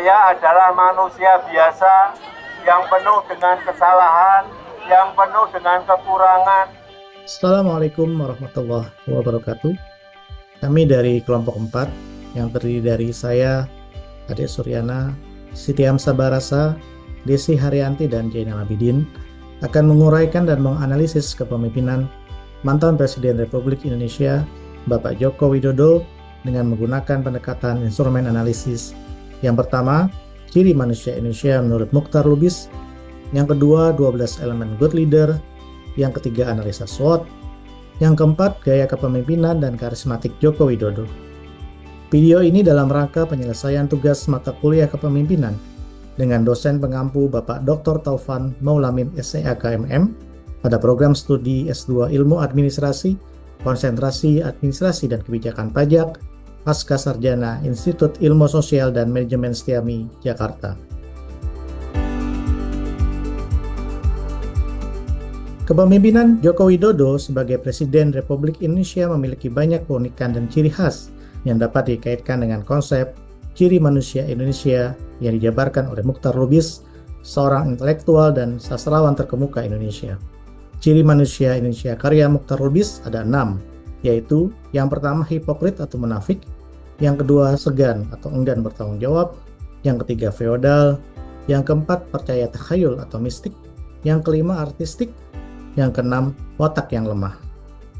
Saya adalah manusia biasa yang penuh dengan kesalahan, yang penuh dengan kekurangan. Assalamualaikum warahmatullahi wabarakatuh. Kami dari kelompok 4 yang terdiri dari saya, Ade Suryana, Siti Hamzah Barasa, Desi Haryanti, dan Jainal Abidin akan menguraikan dan menganalisis kepemimpinan mantan Presiden Republik Indonesia, Bapak Joko Widodo, dengan menggunakan pendekatan instrumen analisis. Yang pertama, ciri manusia Indonesia menurut Mukhtar Lubis. Yang kedua, 12 elemen good leader. Yang ketiga, analisa SWOT. Yang keempat, gaya kepemimpinan dan karismatik Joko Widodo. Video ini dalam rangka penyelesaian tugas mata kuliah kepemimpinan dengan dosen pengampu Bapak Dr. Taufan Maulamin SEAKMM pada program studi S2 Ilmu Administrasi, Konsentrasi Administrasi dan Kebijakan Pajak, Pasca Sarjana Institut Ilmu Sosial dan Manajemen Setiami, Jakarta. Kepemimpinan Joko Widodo sebagai Presiden Republik Indonesia memiliki banyak keunikan dan ciri khas yang dapat dikaitkan dengan konsep ciri manusia Indonesia yang dijabarkan oleh Mukhtar Lubis, seorang intelektual dan sastrawan terkemuka Indonesia. Ciri manusia Indonesia karya Mukhtar Lubis ada 6, yaitu yang pertama hipokrit atau munafik, yang kedua segan atau enggan bertanggung jawab, yang ketiga feodal, yang keempat percaya takhayul atau mistik, yang kelima artistik, yang keenam watak yang lemah.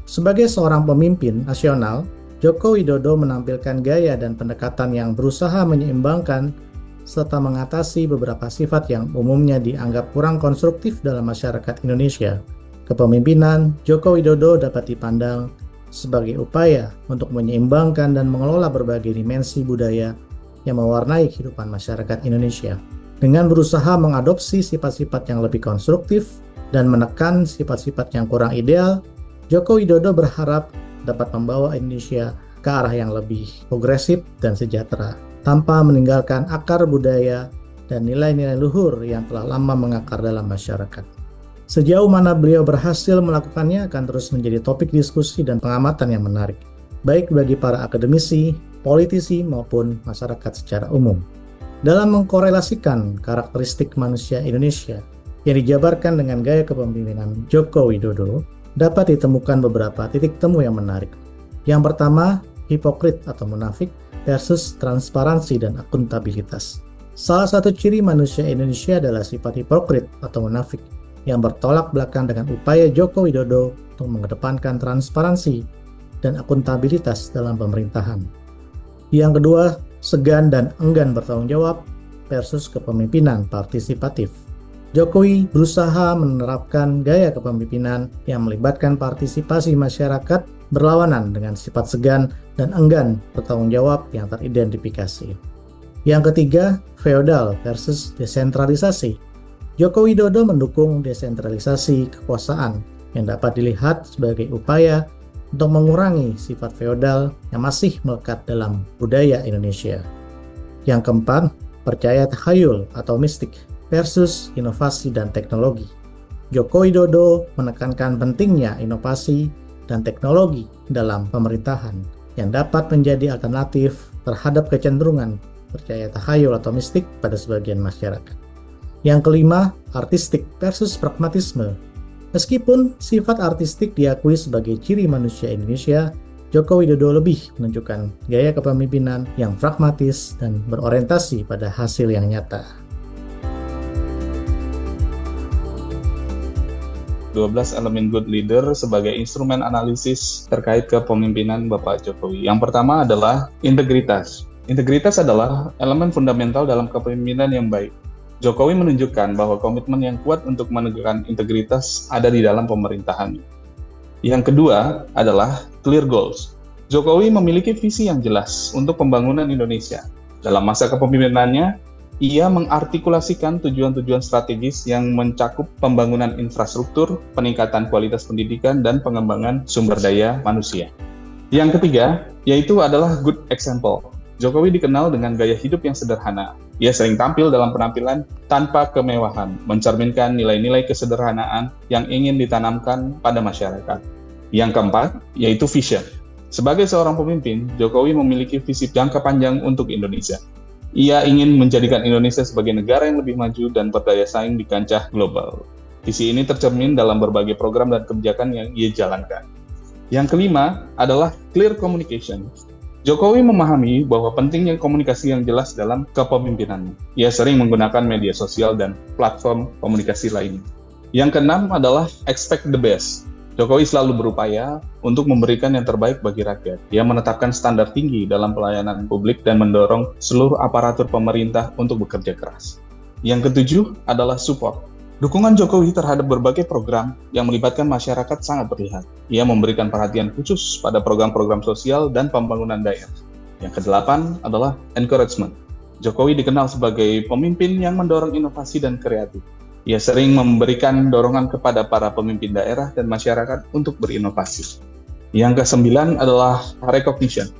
Sebagai seorang pemimpin nasional, Joko Widodo menampilkan gaya dan pendekatan yang berusaha menyeimbangkan serta mengatasi beberapa sifat yang umumnya dianggap kurang konstruktif dalam masyarakat Indonesia. Kepemimpinan Joko Widodo dapat dipandang sebagai upaya untuk menyeimbangkan dan mengelola berbagai dimensi budaya yang mewarnai kehidupan masyarakat Indonesia. Dengan berusaha mengadopsi sifat-sifat yang lebih konstruktif dan menekan sifat-sifat yang kurang ideal, Joko Widodo berharap dapat membawa Indonesia ke arah yang lebih progresif dan sejahtera, tanpa meninggalkan akar budaya dan nilai-nilai luhur yang telah lama mengakar dalam masyarakat. Sejauh mana beliau berhasil melakukannya akan terus menjadi topik diskusi dan pengamatan yang menarik, baik bagi para akademisi, politisi, maupun masyarakat secara umum. Dalam mengkorelasikan karakteristik manusia Indonesia yang dijabarkan dengan gaya kepemimpinan Joko Widodo, dapat ditemukan beberapa titik temu yang menarik. Yang pertama, hipokrit atau munafik versus transparansi dan akuntabilitas. Salah satu ciri manusia Indonesia adalah sifat hipokrit atau munafik yang bertolak belakang dengan upaya Joko Widodo untuk mengedepankan transparansi dan akuntabilitas dalam pemerintahan. Yang kedua, segan dan enggan bertanggung jawab versus kepemimpinan partisipatif. Jokowi berusaha menerapkan gaya kepemimpinan yang melibatkan partisipasi masyarakat berlawanan dengan sifat segan dan enggan bertanggung jawab yang teridentifikasi. Yang ketiga, feodal versus desentralisasi. Joko Widodo mendukung desentralisasi kekuasaan yang dapat dilihat sebagai upaya untuk mengurangi sifat feodal yang masih melekat dalam budaya Indonesia. Yang keempat, percaya takhayul atau mistik versus inovasi dan teknologi. Joko Widodo menekankan pentingnya inovasi dan teknologi dalam pemerintahan yang dapat menjadi alternatif terhadap kecenderungan percaya takhayul atau mistik pada sebagian masyarakat. Yang kelima, artistik versus pragmatisme. Meskipun sifat artistik diakui sebagai ciri manusia Indonesia, Joko Widodo lebih menunjukkan gaya kepemimpinan yang pragmatis dan berorientasi pada hasil yang nyata. 12 elemen good leader sebagai instrumen analisis terkait kepemimpinan Bapak Jokowi. Yang pertama adalah integritas. Integritas adalah elemen fundamental dalam kepemimpinan yang baik. Jokowi menunjukkan bahwa komitmen yang kuat untuk menegakkan integritas ada di dalam pemerintahan. Yang kedua adalah clear goals. Jokowi memiliki visi yang jelas untuk pembangunan Indonesia. Dalam masa kepemimpinannya, ia mengartikulasikan tujuan-tujuan strategis yang mencakup pembangunan infrastruktur, peningkatan kualitas pendidikan, dan pengembangan sumber daya manusia. Yang ketiga, yaitu adalah good example. Jokowi dikenal dengan gaya hidup yang sederhana. Ia sering tampil dalam penampilan tanpa kemewahan, mencerminkan nilai-nilai kesederhanaan yang ingin ditanamkan pada masyarakat. Yang keempat, yaitu vision. Sebagai seorang pemimpin, Jokowi memiliki visi jangka panjang untuk Indonesia. Ia ingin menjadikan Indonesia sebagai negara yang lebih maju dan berdaya saing di kancah global. Visi ini tercermin dalam berbagai program dan kebijakan yang ia jalankan. Yang kelima adalah clear communication. Jokowi memahami bahwa pentingnya komunikasi yang jelas dalam kepemimpinannya. Ia sering menggunakan media sosial dan platform komunikasi lainnya. Yang keenam adalah expect the best. Jokowi selalu berupaya untuk memberikan yang terbaik bagi rakyat. Ia menetapkan standar tinggi dalam pelayanan publik dan mendorong seluruh aparatur pemerintah untuk bekerja keras. Yang ketujuh adalah support. Dukungan Jokowi terhadap berbagai program yang melibatkan masyarakat sangat terlihat. Ia memberikan perhatian khusus pada program-program sosial dan pembangunan daerah. Yang kedelapan adalah encouragement. Jokowi dikenal sebagai pemimpin yang mendorong inovasi dan kreatif. Ia sering memberikan dorongan kepada para pemimpin daerah dan masyarakat untuk berinovasi. Yang kesembilan adalah recognition.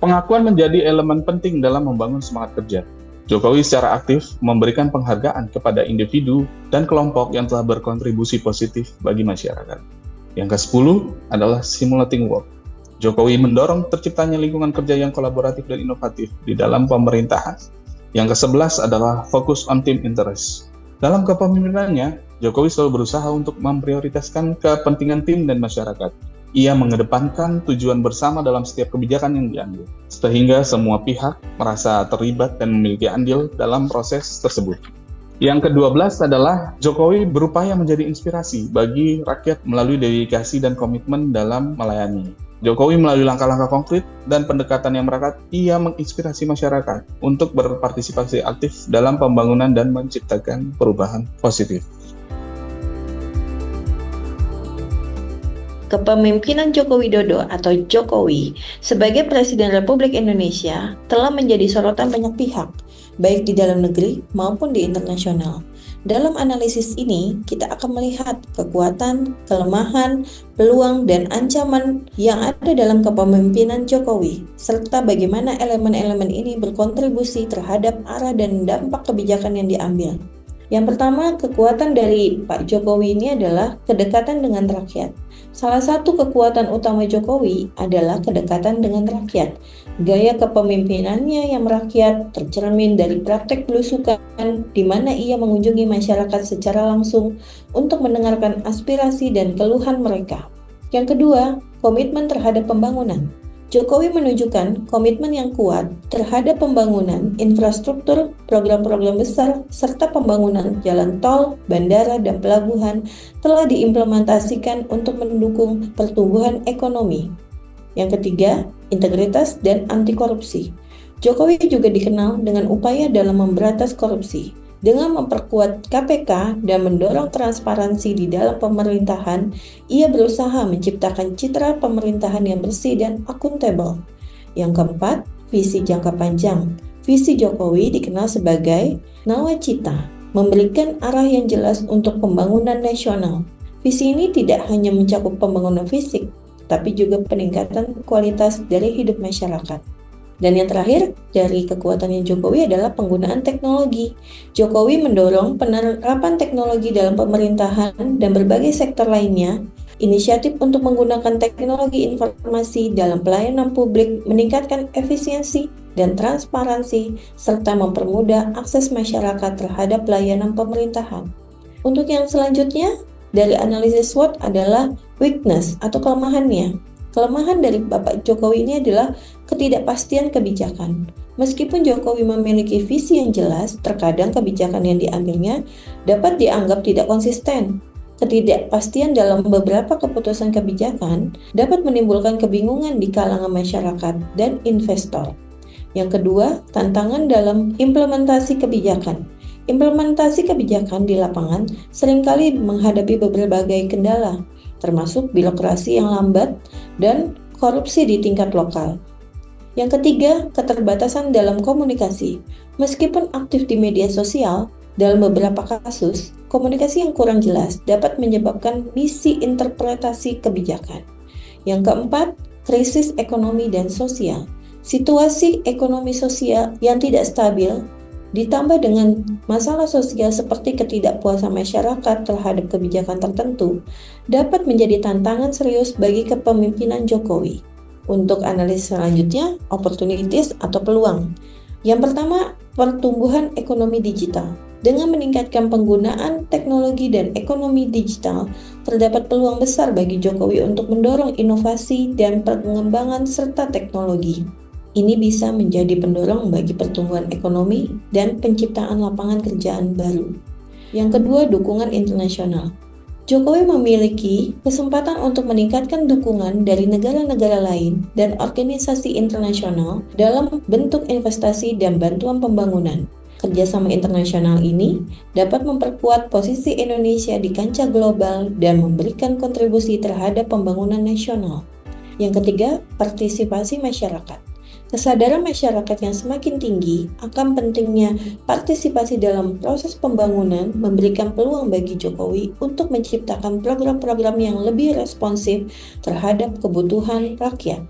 Pengakuan menjadi elemen penting dalam membangun semangat kerja. Jokowi secara aktif memberikan penghargaan kepada individu dan kelompok yang telah berkontribusi positif bagi masyarakat. Yang ke-10 adalah stimulating work. Jokowi mendorong terciptanya lingkungan kerja yang kolaboratif dan inovatif di dalam pemerintahan. Yang ke-11 adalah fokus on team interest. Dalam kepemimpinannya, Jokowi selalu berusaha untuk memprioritaskan kepentingan tim dan masyarakat. Ia mengedepankan tujuan bersama dalam setiap kebijakan yang diambil, sehingga semua pihak merasa terlibat dan memiliki andil dalam proses tersebut. Yang ke-12 adalah Jokowi berupaya menjadi inspirasi bagi rakyat melalui dedikasi dan komitmen dalam melayani. Jokowi melalui langkah-langkah konkret dan pendekatan yang merakat, ia menginspirasi masyarakat untuk berpartisipasi aktif dalam pembangunan dan menciptakan perubahan positif. Kepemimpinan Joko Widodo atau Jokowi sebagai Presiden Republik Indonesia telah menjadi sorotan banyak pihak, baik di dalam negeri maupun di internasional. Dalam analisis ini, kita akan melihat kekuatan, kelemahan, peluang, dan ancaman yang ada dalam kepemimpinan Jokowi, serta bagaimana elemen-elemen ini berkontribusi terhadap arah dan dampak kebijakan yang diambil. Yang pertama, kekuatan dari Pak Jokowi ini adalah kedekatan dengan rakyat. Salah satu kekuatan utama Jokowi adalah kedekatan dengan rakyat. Gaya kepemimpinannya yang merakyat tercermin dari praktek belusukan di mana ia mengunjungi masyarakat secara langsung untuk mendengarkan aspirasi dan keluhan mereka. Yang kedua, komitmen terhadap pembangunan. Jokowi menunjukkan komitmen yang kuat terhadap pembangunan infrastruktur, program-program besar, serta pembangunan jalan tol, bandara, dan pelabuhan telah diimplementasikan untuk mendukung pertumbuhan ekonomi. Yang ketiga, integritas dan anti korupsi. Jokowi juga dikenal dengan upaya dalam memberantas korupsi. Dengan memperkuat KPK dan mendorong transparansi di dalam pemerintahan, ia berusaha menciptakan citra pemerintahan yang bersih dan akuntabel. Yang keempat, visi jangka panjang. Visi Jokowi dikenal sebagai nawacita, memberikan arah yang jelas untuk pembangunan nasional. Visi ini tidak hanya mencakup pembangunan fisik, tapi juga peningkatan kualitas dari hidup masyarakat. Dan yang terakhir, dari kekuatannya Jokowi adalah penggunaan teknologi. Jokowi mendorong penerapan teknologi dalam pemerintahan dan berbagai sektor lainnya. Inisiatif untuk menggunakan teknologi informasi dalam pelayanan publik meningkatkan efisiensi dan transparansi, serta mempermudah akses masyarakat terhadap pelayanan pemerintahan. Untuk yang selanjutnya, dari analisis SWOT adalah weakness atau kelemahannya. Kelemahan dari Bapak Jokowi ini adalah ketidakpastian kebijakan. Meskipun Jokowi memiliki visi yang jelas, terkadang kebijakan yang diambilnya dapat dianggap tidak konsisten. Ketidakpastian dalam beberapa keputusan kebijakan dapat menimbulkan kebingungan di kalangan masyarakat dan investor. Yang kedua, tantangan dalam implementasi kebijakan. Implementasi kebijakan di lapangan seringkali menghadapi berbagai kendala, termasuk birokrasi yang lambat dan korupsi di tingkat lokal. Yang ketiga, keterbatasan dalam komunikasi. Meskipun aktif di media sosial, dalam beberapa kasus, komunikasi yang kurang jelas dapat menyebabkan misinterpretasi kebijakan. Yang keempat, krisis ekonomi dan sosial. Situasi ekonomi sosial yang tidak stabil ditambah dengan masalah sosial seperti ketidakpuasan masyarakat terhadap kebijakan tertentu dapat menjadi tantangan serius bagi kepemimpinan Jokowi. Untuk analisis selanjutnya, opportunities atau peluang. Yang pertama, pertumbuhan ekonomi digital. Dengan meningkatkan penggunaan teknologi dan ekonomi digital, terdapat peluang besar bagi Jokowi untuk mendorong inovasi dan pengembangan serta teknologi. Ini bisa menjadi pendorong bagi pertumbuhan ekonomi dan penciptaan lapangan kerjaan baru. Yang kedua, dukungan internasional. Jokowi memiliki kesempatan untuk meningkatkan dukungan dari negara-negara lain dan organisasi internasional dalam bentuk investasi dan bantuan pembangunan. Kerjasama internasional ini dapat memperkuat posisi Indonesia di kancah global dan memberikan kontribusi terhadap pembangunan nasional. Yang ketiga, partisipasi masyarakat. Kesadaran masyarakat yang semakin tinggi akan pentingnya partisipasi dalam proses pembangunan memberikan peluang bagi Jokowi untuk menciptakan program-program yang lebih responsif terhadap kebutuhan rakyat.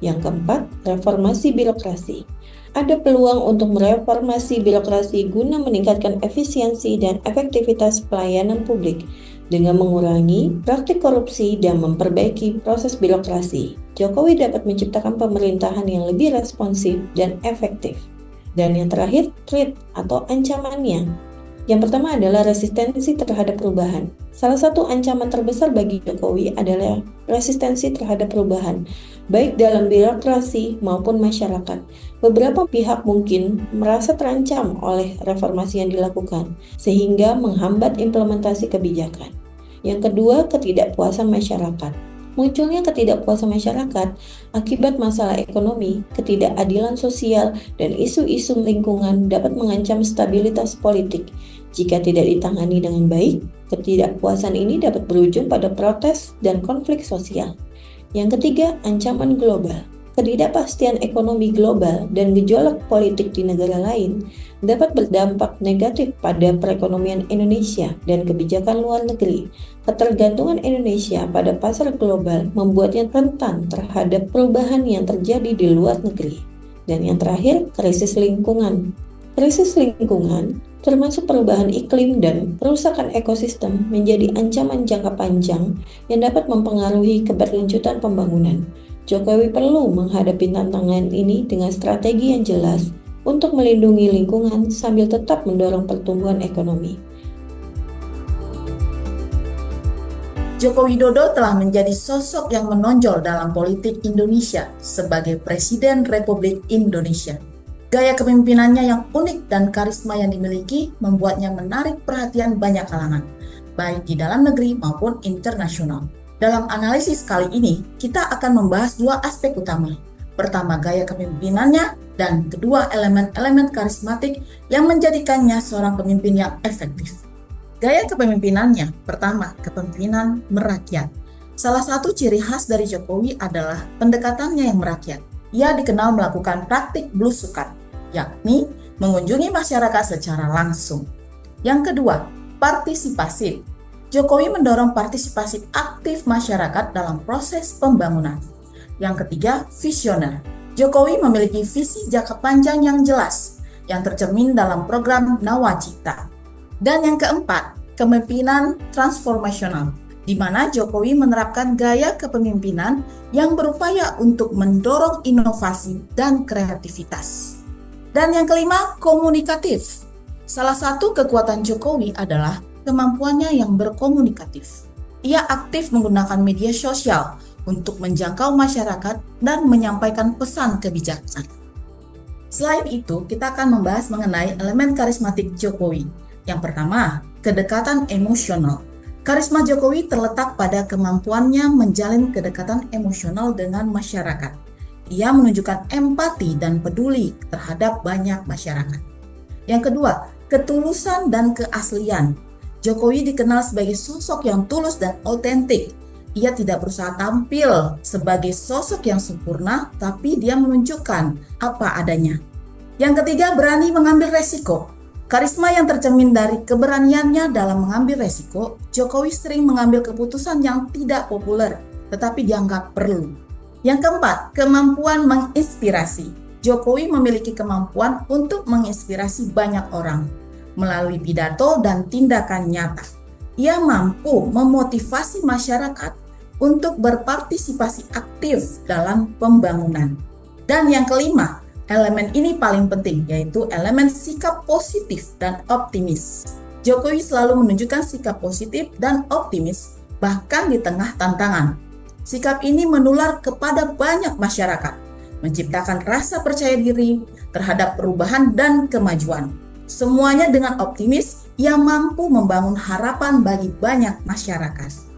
Yang keempat, reformasi birokrasi. Ada peluang untuk mereformasi birokrasi guna meningkatkan efisiensi dan efektivitas pelayanan publik dengan mengurangi praktik korupsi dan memperbaiki proses birokrasi. Jokowi dapat menciptakan pemerintahan yang lebih responsif dan efektif. Dan yang terakhir, threat atau ancamannya. Yang pertama adalah resistensi terhadap perubahan. Salah satu ancaman terbesar bagi Jokowi adalah resistensi terhadap perubahan, baik dalam birokrasi maupun masyarakat. Beberapa pihak mungkin merasa terancam oleh reformasi yang dilakukan, sehingga menghambat implementasi kebijakan. Yang kedua, ketidakpuasan masyarakat. Munculnya ketidakpuasan masyarakat akibat masalah ekonomi, ketidakadilan sosial, dan isu-isu lingkungan dapat mengancam stabilitas politik. Jika tidak ditangani dengan baik, ketidakpuasan ini dapat berujung pada protes dan konflik sosial. Yang ketiga, ancaman global. Ketidakpastian ekonomi global dan gejolak politik di negara lain dapat berdampak negatif pada perekonomian Indonesia dan kebijakan luar negeri. Ketergantungan Indonesia pada pasar global membuatnya rentan terhadap perubahan yang terjadi di luar negeri. Dan yang terakhir, krisis lingkungan. Krisis lingkungan, termasuk perubahan iklim dan perusakan ekosistem, menjadi ancaman jangka panjang yang dapat mempengaruhi keberlanjutan pembangunan. Jokowi perlu menghadapi tantangan ini dengan strategi yang jelas untuk melindungi lingkungan sambil tetap mendorong pertumbuhan ekonomi. Joko Widodo telah menjadi sosok yang menonjol dalam politik Indonesia sebagai Presiden Republik Indonesia. Gaya kepemimpinannya yang unik dan karisma yang dimiliki membuatnya menarik perhatian banyak kalangan, baik di dalam negeri maupun internasional. Dalam analisis kali ini, kita akan membahas dua aspek utama. Pertama, gaya kepemimpinannya, dan kedua, elemen-elemen karismatik yang menjadikannya seorang pemimpin yang efektif. Gaya kepemimpinannya, pertama, kepemimpinan merakyat. Salah satu ciri khas dari Jokowi adalah pendekatannya yang merakyat. Ia dikenal melakukan praktik belusukan, yakni mengunjungi masyarakat secara langsung. Yang kedua, partisipasi. Jokowi mendorong partisipasi aktif masyarakat dalam proses pembangunan. Yang ketiga, visioner. Jokowi memiliki visi jangka panjang yang jelas, yang tercermin dalam program Nawacita. Dan yang keempat, kepemimpinan transformasional, di mana Jokowi menerapkan gaya kepemimpinan yang berupaya untuk mendorong inovasi dan kreativitas. Dan yang kelima, komunikatif. Salah satu kekuatan Jokowi adalah kemampuannya yang berkomunikatif. Ia aktif menggunakan media sosial untuk menjangkau masyarakat dan menyampaikan pesan kebijakan. Selain itu, kita akan membahas mengenai elemen karismatik Jokowi. Yang pertama, kedekatan emosional. Karisma Jokowi terletak pada kemampuannya menjalin kedekatan emosional dengan masyarakat. Ia menunjukkan empati dan peduli terhadap banyak masyarakat. Yang kedua, ketulusan dan keaslian. Jokowi dikenal sebagai sosok yang tulus dan autentik. Ia tidak berusaha tampil sebagai sosok yang sempurna, tapi dia menunjukkan apa adanya. Yang ketiga, berani mengambil resiko. Karisma yang tercermin dari keberaniannya dalam mengambil resiko, Jokowi sering mengambil keputusan yang tidak populer, tetapi dianggap perlu. Yang keempat, kemampuan menginspirasi. Jokowi memiliki kemampuan untuk menginspirasi banyak orang melalui pidato dan tindakan nyata. Ia mampu memotivasi masyarakat untuk berpartisipasi aktif dalam pembangunan. Dan yang kelima, Elemen ini paling penting, yaitu elemen sikap positif dan optimis. Jokowi selalu menunjukkan sikap positif dan optimis, bahkan di tengah tantangan. Sikap ini menular kepada banyak masyarakat, menciptakan rasa percaya diri terhadap perubahan dan kemajuan. Semuanya dengan optimis yang mampu membangun harapan bagi banyak masyarakat.